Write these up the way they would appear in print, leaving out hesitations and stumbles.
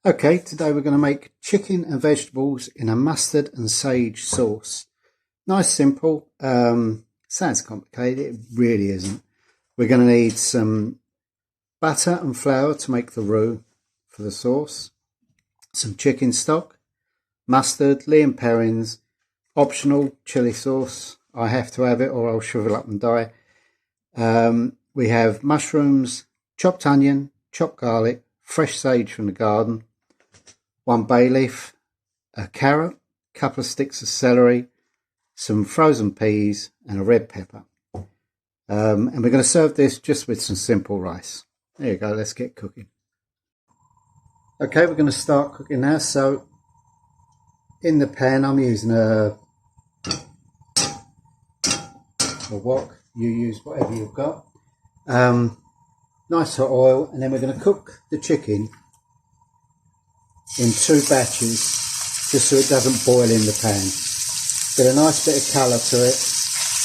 Okay, today we're going to make chicken and vegetables in a mustard and sage sauce. Nice, simple. Sounds complicated, it really isn't. We're going to need some butter and flour to make the roux for the sauce, some chicken stock, mustard, Lea and Perrins, optional chili sauce. I have to have it or I'll shrivel up and die. We have mushrooms, chopped onion, chopped garlic, fresh sage from the garden, 1 bay leaf, a carrot, a couple of sticks of celery, some frozen peas and a red pepper. And we're going to serve this just with some simple rice. There you go, let's get cooking. Okay, we're going to start cooking now. So in the pan I'm using a wok. You use whatever you've got. Nice hot oil, and then we're going to cook the chicken in 2 batches just so it doesn't boil in the pan. Get a nice bit of colour to it,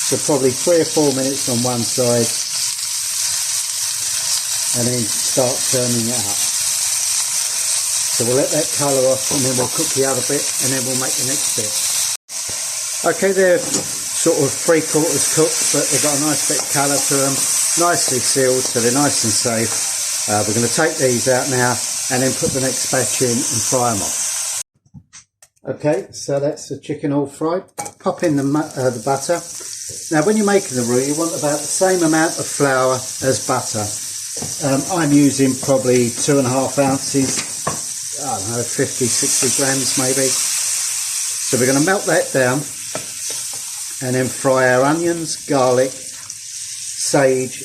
so probably 3 or 4 minutes on one side and then start turning it up. So we'll let that colour off and then we'll cook the other bit and then we'll make the next bit. Okay, they're sort of 3/4 cooked, but they've got a nice bit of colour to them, nicely sealed so they're nice and safe. We're going to take these out now and then put the next batch in and fry them off. Okay, so that's the chicken all fried. Pop in the butter. Now when you're making the roux, you want about the same amount of flour as butter. I'm using probably 2.5 ounces, I don't know, 50-60 grams maybe. So we're going to melt that down and then fry our onions, garlic, sage,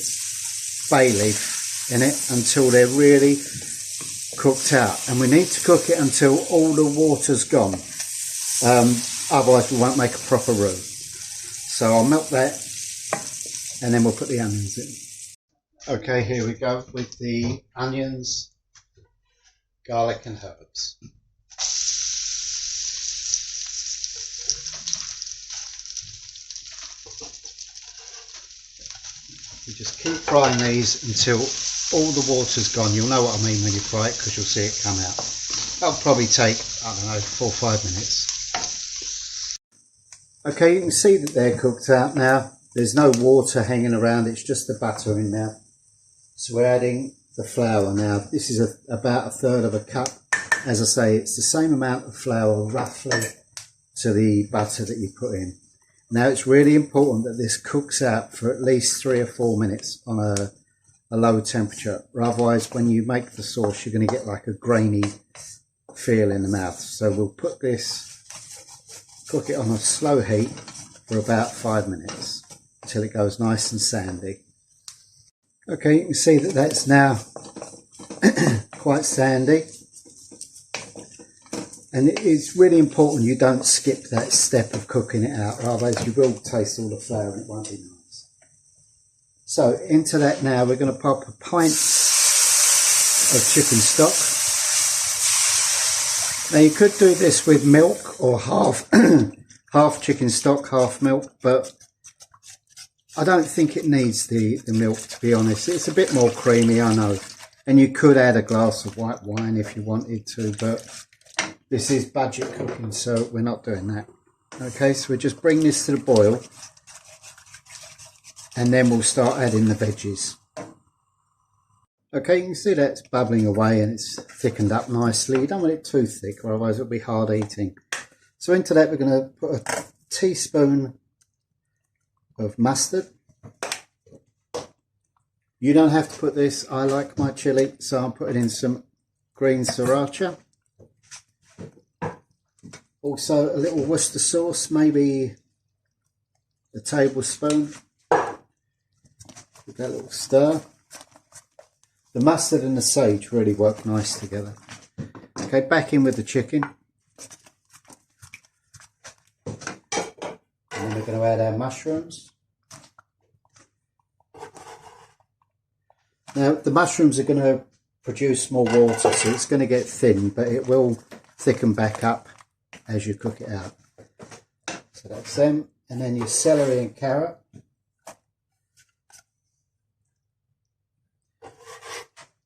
bay leaf in it until they're really cooked out, and we need to cook it until all the water's gone, otherwise we won't make a proper roux. So I'll melt that and then we'll put the onions in. Okay, here we go with the onions, garlic and herbs. We just keep frying these until all the water's gone. You'll know what I mean when you fry it because you'll see it come out. That'll probably take, I don't know, 4 or 5 minutes. Okay, you can see that they're cooked out now. There's no water hanging around, it's just the butter in now. So we're adding the flour now. This is about 1/3 cup. As I say, it's the same amount of flour roughly to the butter that you put in. Now it's really important that this cooks out for at least 3 or 4 minutes on a low temperature. Otherwise, when you make the sauce, you're going to get like a grainy feel in the mouth. So we'll put this, cook it on a slow heat for about 5 minutes until it goes nice and sandy. Okay, you can see that that's now quite sandy. And it's really important you don't skip that step of cooking it out, otherwise you will taste all the flour and it won't be nice. So into that now we're going to pop a pint of chicken stock. Now you could do this with milk or half chicken stock, half milk, but I don't think it needs the milk, to be honest. It's a bit more creamy, I know. And you could add a glass of white wine if you wanted to, but this is budget cooking, so we're not doing that. Okay, so we just bring this to the boil and then we'll start adding the veggies. Okay, you can see that it's bubbling away and it's thickened up nicely. You don't want it too thick, or otherwise it'll be hard eating. So into that we're going to put a teaspoon of mustard. You don't have to put this. I like my chili, so I'm putting in some green sriracha. Also a little Worcestershire sauce, maybe a tablespoon. Give that a little stir. The mustard and the sage really work nice together. Okay, back in with the chicken. And then we're going to add our mushrooms. Now the mushrooms are going to produce more water, so it's going to get thin, but it will thicken back up as you cook it out. So that's them, and then your celery and carrot.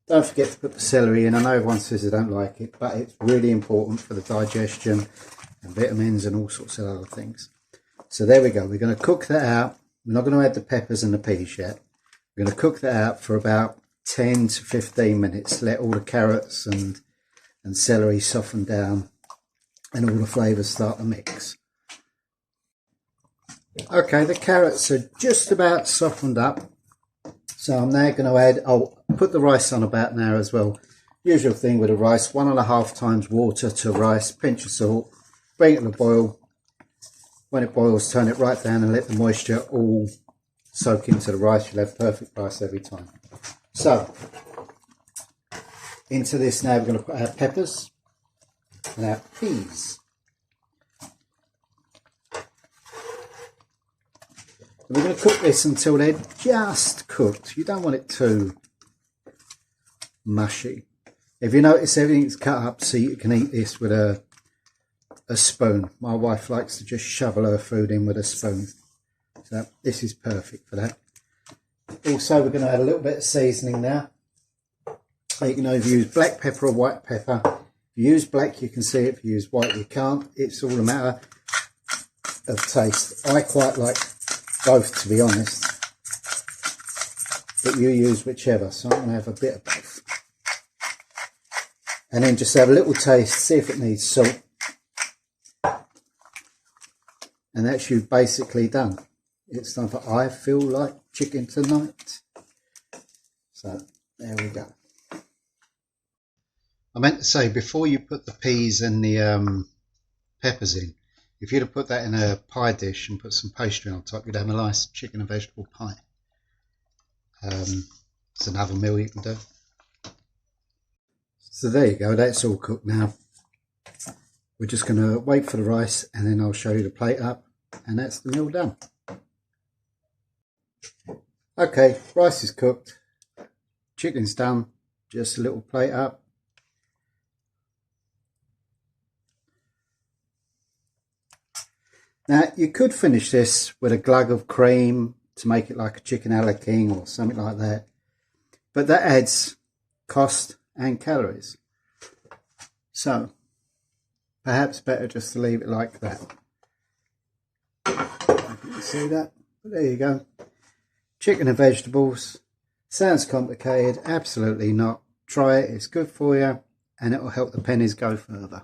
Don't forget to put the celery in. I know everyone says they don't like it, but it's really important for the digestion and vitamins and all sorts of other things. So there we go. We're going to cook that out. We're not going to add the peppers and the peas yet. We're going to cook that out for about 10 to 15 minutes. Let all the carrots and celery soften down and all the flavours start to mix. Okay, the carrots are just about softened up. So I'm now going to add, I'll put the rice on about now as well. Usual thing with the rice, 1.5 times water to rice, pinch of salt, bring it to the boil. When it boils, turn it right down and let the moisture all soak into the rice. You'll have perfect rice every time. So, into this now we're going to put our peppers and our peas. We're going to cook this until they're just cooked. You don't want it too mushy. If you notice, everything's cut up so you can eat this with a spoon. My wife likes to just shovel her food in with a spoon. So this is perfect for that. Also, we're going to add a little bit of seasoning now. You can either use black pepper or white pepper. If you use black, you can see it. If you use white, you can't. It's all a matter of taste. I quite like both, to be honest, but you use whichever. So I'm going to have a bit of both, and then just have a little taste, see if it needs salt, and that's you basically done. It's time for I feel like chicken tonight. So there we go. I meant to say, before you put the peas and the peppers in, if you'd have put that in a pie dish and put some pastry on top, you'd have a nice chicken and vegetable pie. It's another meal you can do. So there you go, that's all cooked now. We're just going to wait for the rice and then I'll show you the plate up, and that's the meal done. Okay, rice is cooked, chicken's done, just a little plate up. Now, you could finish this with a glug of cream to make it like a chicken a la king or something like that. But that adds cost and calories. So, perhaps better just to leave it like that. You can see that. But there you go. Chicken and vegetables. Sounds complicated. Absolutely not. Try it. It's good for you. And it will help the pennies go further.